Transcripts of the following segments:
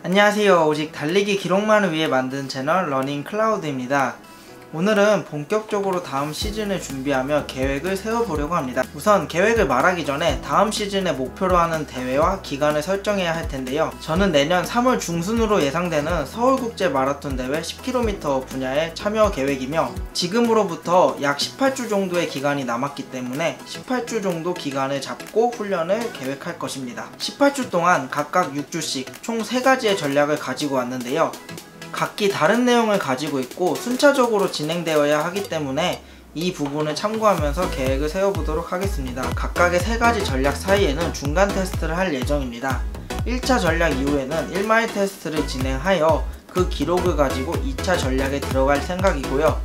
안녕하세요. 오직 달리기 기록만을 위해 만든 채널 러닝 클라우드입니다. 오늘은 본격적으로 다음 시즌을 준비하며 계획을 세워보려고 합니다. 우선 계획을 말하기 전에 다음 시즌의 목표로 하는 대회와 기간을 설정해야 할 텐데요. 저는 내년 3월 중순으로 예상되는 서울국제 마라톤 대회 10km 분야에 참여 계획이며, 지금으로부터 약 18주 정도의 기간이 남았기 때문에 18주 정도 기간을 잡고 훈련을 계획할 것입니다. 18주 동안 각각 6주씩 총 3가지의 전략을 가지고 왔는데요. 각기 다른 내용을 가지고 있고 순차적으로 진행되어야 하기 때문에 이 부분을 참고하면서 계획을 세워보도록 하겠습니다. 각각의 3가지 전략 사이에는 중간 테스트를 할 예정입니다. 1차 전략 이후에는 1마일 테스트를 진행하여 그 기록을 가지고 2차 전략에 들어갈 생각이고요.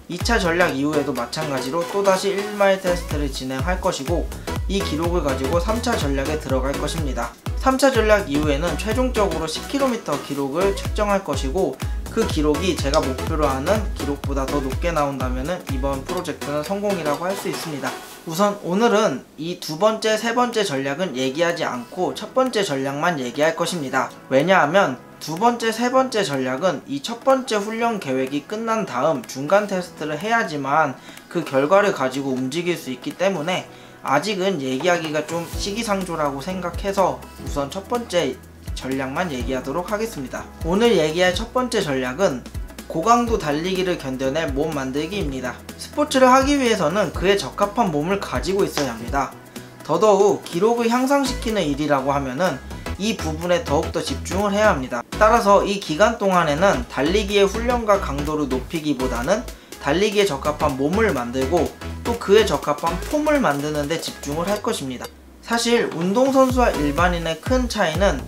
2차 전략 이후에도 마찬가지로 또다시 1마일 테스트를 진행할 것이고, 이 기록을 가지고 3차 전략에 들어갈 것입니다. 3차 전략 이후에는 최종적으로 10km 기록을 측정할 것이고, 그 기록이 제가 목표로 하는 기록보다 더 높게 나온다면 이번 프로젝트는 성공이라고 할 수 있습니다. 우선 오늘은 이 두 번째, 세 번째 전략은 얘기하지 않고 첫 번째 전략만 얘기할 것입니다. 왜냐하면 두 번째, 세 번째 전략은 이 첫 번째 훈련 계획이 끝난 다음 중간 테스트를 해야지만 그 결과를 가지고 움직일 수 있기 때문에 아직은 얘기하기가 좀 시기상조라고 생각해서 우선 첫 번째 전략만 얘기하도록 하겠습니다. 오늘 얘기할 첫 번째 전략은 고강도 달리기를 견뎌낼 몸 만들기입니다. 스포츠를 하기 위해서는 그에 적합한 몸을 가지고 있어야 합니다. 더더욱 기록을 향상시키는 일이라고 하면은 이 부분에 더욱더 집중을 해야 합니다. 따라서 이 기간 동안에는 달리기의 훈련과 강도를 높이기보다는 달리기에 적합한 몸을 만들고 또 그에 적합한 폼을 만드는 데 집중을 할 것입니다. 사실 운동선수와 일반인의 큰 차이는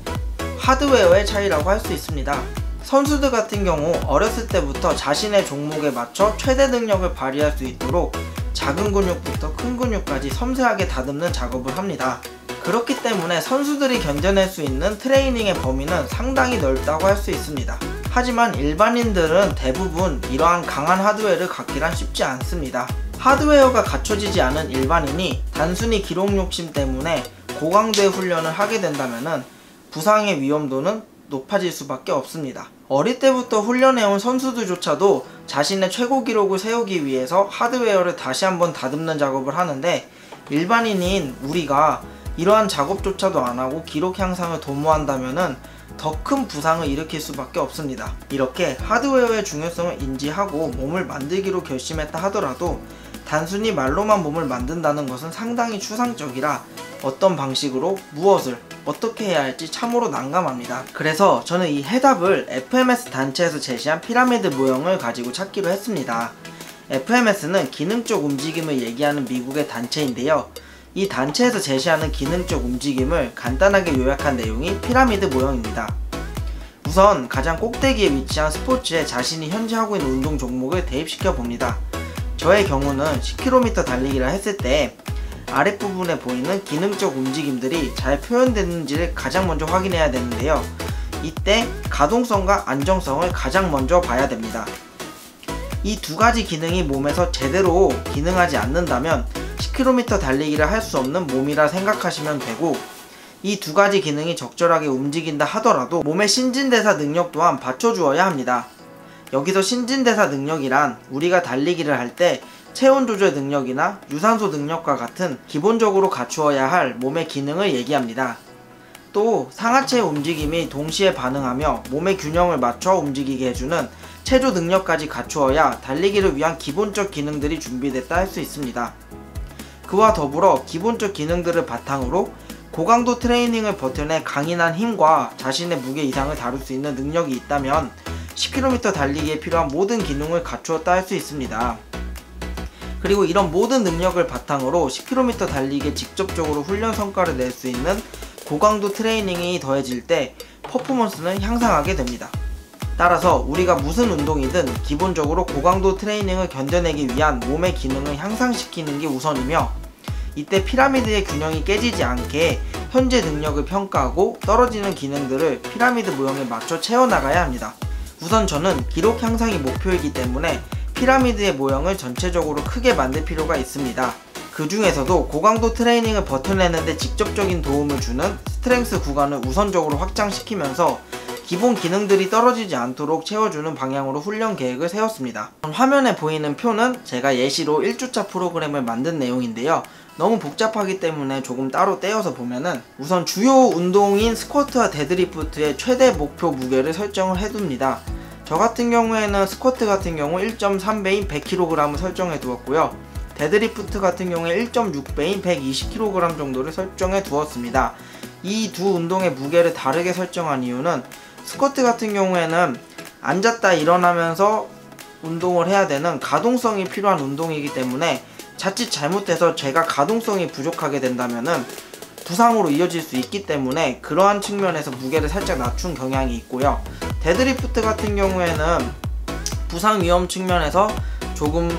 하드웨어의 차이라고 할 수 있습니다. 선수들 같은 경우 어렸을 때부터 자신의 종목에 맞춰 최대 능력을 발휘할 수 있도록 작은 근육부터 큰 근육까지 섬세하게 다듬는 작업을 합니다. 그렇기 때문에 선수들이 견뎌낼 수 있는 트레이닝의 범위는 상당히 넓다고 할 수 있습니다. 하지만 일반인들은 대부분 이러한 강한 하드웨어를 갖기란 쉽지 않습니다. 하드웨어가 갖춰지지 않은 일반인이 단순히 기록 욕심 때문에 고강도의 훈련을 하게 된다면 부상의 위험도는 높아질 수밖에 없습니다. 어릴 때부터 훈련해온 선수들조차도 자신의 최고 기록을 세우기 위해서 하드웨어를 다시 한번 다듬는 작업을 하는데, 일반인인 우리가 이러한 작업조차도 안하고 기록 향상을 도모한다면 더 큰 부상을 일으킬 수밖에 없습니다. 이렇게 하드웨어의 중요성을 인지하고 몸을 만들기로 결심했다 하더라도 단순히 말로만 몸을 만든다는 것은 상당히 추상적이라 어떤 방식으로 무엇을 어떻게 해야 할지 참으로 난감합니다. 그래서 저는 이 해답을 FMS 단체에서 제시한 피라미드 모형을 가지고 찾기로 했습니다. FMS는 기능적 움직임을 얘기하는 미국의 단체인데요. 이 단체에서 제시하는 기능적 움직임을 간단하게 요약한 내용이 피라미드 모형입니다. 우선 가장 꼭대기에 위치한 스포츠에 자신이 현재 하고 있는 운동 종목을 대입시켜 봅니다. 저의 경우는 10km 달리기를 했을 때 아랫부분에 보이는 기능적 움직임들이 잘 표현되는지를 가장 먼저 확인해야 되는데요. 이때 가동성과 안정성을 가장 먼저 봐야 됩니다. 이 두 가지 기능이 몸에서 제대로 기능하지 않는다면 10km 달리기를 할 수 없는 몸이라 생각하시면 되고, 이 두 가지 기능이 적절하게 움직인다 하더라도 몸의 신진대사 능력 또한 받쳐주어야 합니다. 여기서 신진대사 능력이란 우리가 달리기를 할 때 체온 조절 능력이나 유산소 능력과 같은 기본적으로 갖추어야 할 몸의 기능을 얘기합니다. 또 상하체의 움직임이 동시에 반응하며 몸의 균형을 맞춰 움직이게 해주는 체조 능력까지 갖추어야 달리기를 위한 기본적 기능들이 준비됐다 할 수 있습니다. 그와 더불어 기본적 기능들을 바탕으로 고강도 트레이닝을 버텨내 강인한 힘과 자신의 무게 이상을 다룰 수 있는 능력이 있다면 10km 달리기에 필요한 모든 기능을 갖추었다 할 수 있습니다. 그리고 이런 모든 능력을 바탕으로 10km 달리기에 직접적으로 훈련 성과를 낼 수 있는 고강도 트레이닝이 더해질 때 퍼포먼스는 향상하게 됩니다. 따라서 우리가 무슨 운동이든 기본적으로 고강도 트레이닝을 견뎌내기 위한 몸의 기능을 향상시키는 게 우선이며, 이때 피라미드의 균형이 깨지지 않게 현재 능력을 평가하고 떨어지는 기능들을 피라미드 모형에 맞춰 채워나가야 합니다. 우선 저는 기록 향상이 목표이기 때문에 피라미드의 모형을 전체적으로 크게 만들 필요가 있습니다. 그 중에서도 고강도 트레이닝을 버텨내는데 직접적인 도움을 주는 스트렝스 구간을 우선적으로 확장시키면서 기본 기능들이 떨어지지 않도록 채워주는 방향으로 훈련 계획을 세웠습니다. 화면에 보이는 표는 제가 예시로 1주차 프로그램을 만든 내용인데요. 너무 복잡하기 때문에 조금 따로 떼어서 보면은 우선 주요 운동인 스쿼트와 데드리프트의 최대 목표 무게를 설정을 해둡니다. 저 같은 경우에는 스쿼트 같은 경우 1.3배인 100kg을 설정해 두었고요. 데드리프트 같은 경우에 1.6배인 120kg 정도를 설정해 두었습니다. 이 두 운동의 무게를 다르게 설정한 이유는 스쿼트 같은 경우에는 앉았다 일어나면서 운동을 해야 되는 가동성이 필요한 운동이기 때문에 자칫 잘못해서 제가 가동성이 부족하게 된다면은 부상으로 이어질 수 있기 때문에 그러한 측면에서 무게를 살짝 낮춘 경향이 있고요. 데드리프트 같은 경우에는 부상 위험 측면에서 조금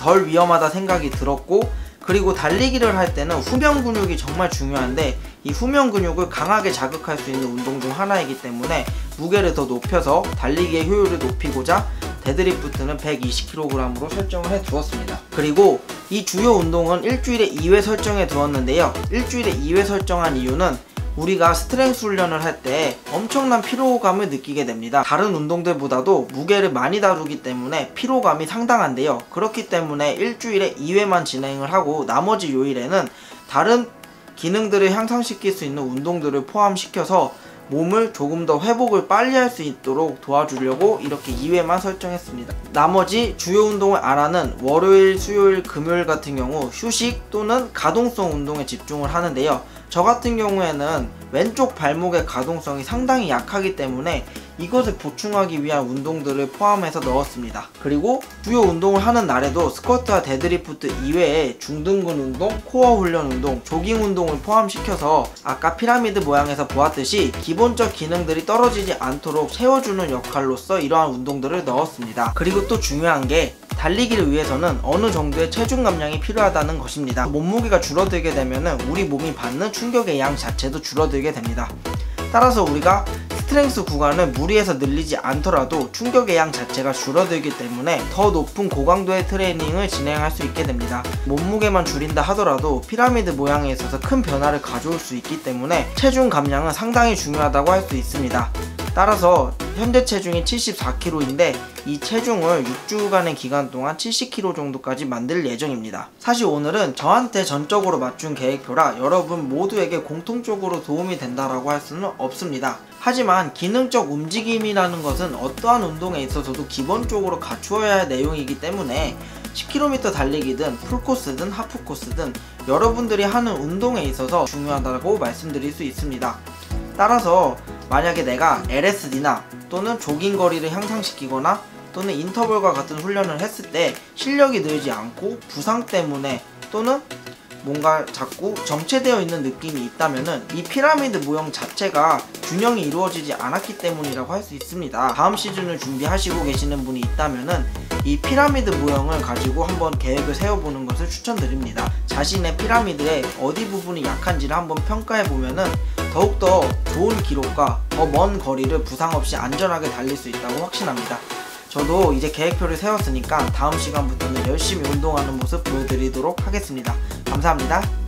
덜 위험하다 생각이 들었고, 그리고 달리기를 할 때는 후면 근육이 정말 중요한데 이 후면 근육을 강하게 자극할 수 있는 운동 중 하나이기 때문에 무게를 더 높여서 달리기의 효율을 높이고자 데드리프트는 120kg으로 설정을 해 두었습니다. 그리고 이 주요 운동은 일주일에 2회 설정해 두었는데요. 일주일에 2회 설정한 이유는 우리가 스트렝스 훈련을 할 때 엄청난 피로감을 느끼게 됩니다. 다른 운동들보다도 무게를 많이 다루기 때문에 피로감이 상당한데요. 그렇기 때문에 일주일에 2회만 진행을 하고 나머지 요일에는 다른 기능들을 향상시킬 수 있는 운동들을 포함시켜서 몸을 조금 더 회복을 빨리 할 수 있도록 도와주려고 이렇게 2회만 설정했습니다. 나머지 주요 운동을 안 하는 월요일, 수요일, 금요일 같은 경우 휴식 또는 가동성 운동에 집중을 하는데요. 저 같은 경우에는 왼쪽 발목의 가동성이 상당히 약하기 때문에 이것을 보충하기 위한 운동들을 포함해서 넣었습니다. 그리고 주요 운동을 하는 날에도 스쿼트와 데드리프트 이외에 중등근 운동, 코어 훈련 운동, 조깅 운동을 포함시켜서 아까 피라미드 모양에서 보았듯이 기본적 기능들이 떨어지지 않도록 채워주는 역할로서 이러한 운동들을 넣었습니다. 그리고 또 중요한 게 달리기를 위해서는 어느 정도의 체중 감량이 필요하다는 것입니다. 몸무게가 줄어들게 되면 우리 몸이 받는 충격의 양 자체도 줄어들게 됩니다. 따라서 우리가 스트렝스 구간을 무리해서 늘리지 않더라도 충격의 양 자체가 줄어들기 때문에 더 높은 고강도의 트레이닝을 진행할 수 있게 됩니다. 몸무게만 줄인다 하더라도 피라미드 모양에 있어서 큰 변화를 가져올 수 있기 때문에 체중 감량은 상당히 중요하다고 할 수 있습니다. 따라서 현재 체중이 74kg인데 이 체중을 6주간의 기간 동안 70kg 정도까지 만들 예정입니다. 사실 오늘은 저한테 전적으로 맞춘 계획표라 여러분 모두에게 공통적으로 도움이 된다라고 할 수는 없습니다. 하지만 기능적 움직임이라는 것은 어떠한 운동에 있어서도 기본적으로 갖추어야 할 내용이기 때문에 10km 달리기든 풀코스든 하프코스든 여러분들이 하는 운동에 있어서 중요하다고 말씀드릴 수 있습니다. 따라서 만약에 내가 LSD나 또는 조깅 거리를 향상시키거나 또는 인터벌과 같은 훈련을 했을 때 실력이 늘지 않고 부상 때문에 또는 뭔가 자꾸 정체되어 있는 느낌이 있다면은 이 피라미드 모형 자체가 균형이 이루어지지 않았기 때문이라고 할 수 있습니다. 다음 시즌을 준비하시고 계시는 분이 있다면은 이 피라미드 모형을 가지고 한번 계획을 세워보는 것을 추천드립니다. 자신의 피라미드의 어디 부분이 약한지를 한번 평가해보면은 더욱더 좋은 기록과 더 먼 거리를 부상 없이 안전하게 달릴 수 있다고 확신합니다. 저도 이제 계획표를 세웠으니까 다음 시간부터는 열심히 운동하는 모습 보여드리도록 하겠습니다. 감사합니다.